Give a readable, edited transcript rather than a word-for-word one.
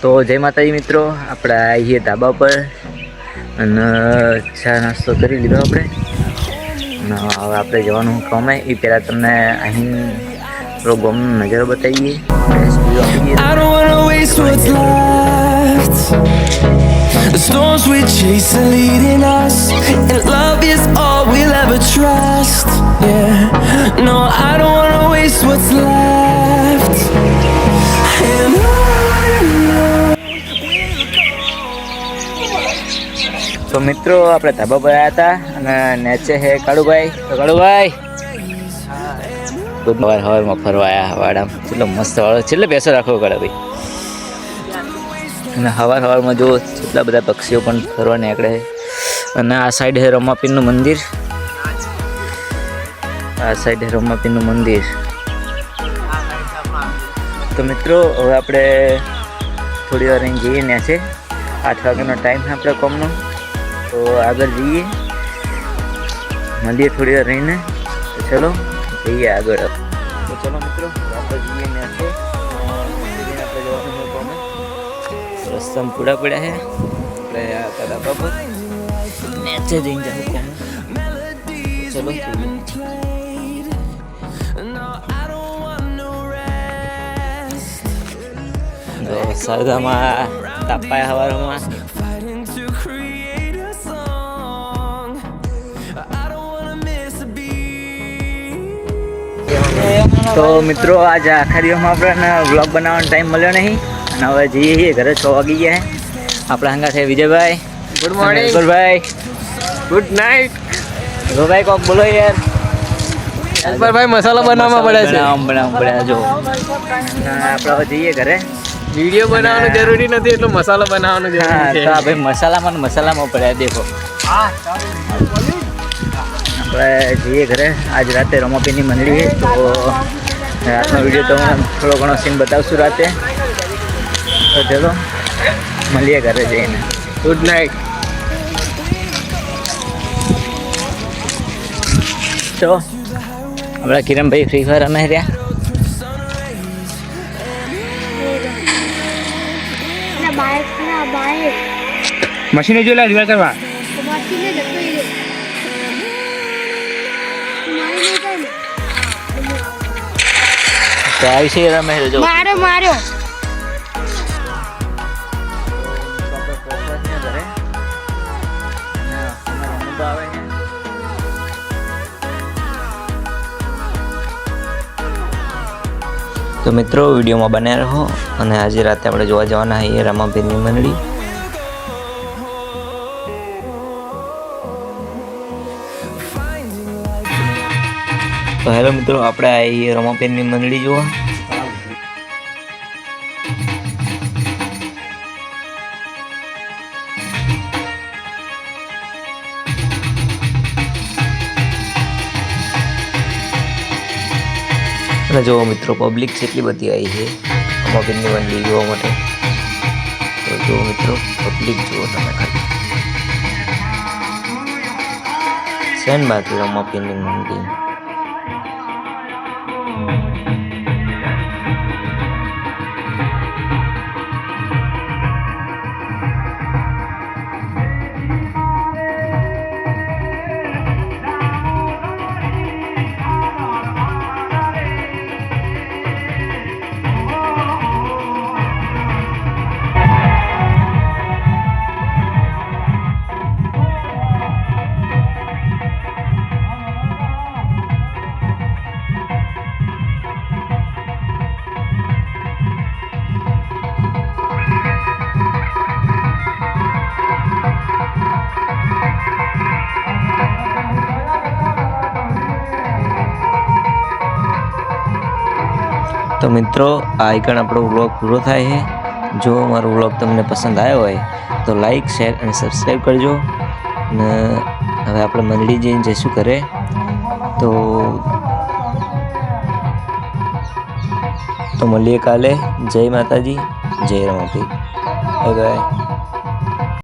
તો જય માતાજી મિત્રો, આપણે આવીએ ધાબા પર અને ચા નાસ્તો કરી લીધો આપણે. અને હવે આપણે જવાનું કામે એ પહેલાં તમને અહીં થોડો ગામનો નજારો બતાવીએ. I don't wanna waste what's left. The storms we chase are leading us, and love is all we'll ever trust. Yeah, no, I don't wanna waste what's left. And તો મિત્રો આપણે ધાબા પર આવ્યા હતા અને નેચે છે કાળુભાઈ. તો કાળુભાઈ ગુડ મોર્નિંગ. હવારમાં ફરવા આવ્યા વાડામાં. કેટલો મસ્ત વાળો, છેલ્લે બેસો રાખવો કાળુભાઈ. અને સવારમાં જો કેટલા બધા પક્ષીઓ પણ ફરવા નીકળે. અને આ સાઈડ છે રમાપીરનું મંદિર. આ સાઈડ છે રમાપીરનું મંદિર. તો મિત્રો હવે આપણે થોડી વાર અહીં જઈએ. ને છે 8 વાગ્યાનો ટાઈમ છે આપણે કોમનો. તો આગળ જઈએ, મળીએ થોડી વાર રહીને. તો ચલો જઈએ આગળ. તો ચલો મિત્રો આપણે જઈએ. ને છે આપણે જવાનું કોમે. રસ્તામાં પૂડા પડ્યા છે. આપણે આ ધાબા પર નીચે જઈને જવું કોમે. ચલો જઈએ. સરગામાં તાપાયા હવારમાં. તો મિત્રો આજ આખા દિવસમાં આપણને વ્લોગ બનાવવાનો ટાઈમ મળ્યો નહીં. અને હવે જઈએ છીએ ઘરે. 6 વાગી ગયા છે. આપણા હંગા છે Vijaybhai. Good morning. Akbarbhai good night. ભાઈ કોક બોલો યાર. અકબરભાઈ મસાલા બનાવવા પડે છે. બનાવવા પડે. જો આપણે હવે જઈએ ઘરે. વિડીયો બનાવવાનું જરૂરી નથી, એટલું મસાલો બનાવવાનું જરૂરી છે. તો આ ભાઈ મસાલામાં પડ્યા દેખો. આપણે જઈએ ઘરે. આજ રાતે રમાપીરની મંડળી છે. તો રાતનો વિડીયો તો હું થોડો ઘણો સીન બતાવશું રાતે. તો ચલો મળીએ ઘરે જઈને. Good night. તો આપણા કિરણભાઈ ફ્રી ફાયર રમે રહ્યા. મશીને જો રિવાજ કરવા. તો આ વિશે રમે જો. માર્યો તો મિત્રો વિડીયોમાં બન્યા રહો. અને આજે રાતે આપણે જોવા જવાના છીએ રમાપીરની મંડળી. તો હેલો મિત્રો, આપણે આવીએ રમાપીરની મંડળી જોવા. અને જો મિત્રો પબ્લિક કેટલી બધી આવી છે રમાપીરની મંડળી જોવા માટે. તો જો મિત્રો પબ્લિક જુઓ તમે ખાલી. શેન બાકી રમાપીરની મંડળી. તો મિત્રો આ આઈકન આપણો વ્લોગ પૂરો થાય છે. જો મારો વ્લોગ તમને પસંદ આવ્યો હોય તો લાઈક, શેર અને સબસ્ક્રાઈબ કરજો. અને હવે આપણે મંડળી જઈને જઈશું ઘરે. તો મળીએ કાલે. જય માતાજી, જય રમાપીર. Bye bye.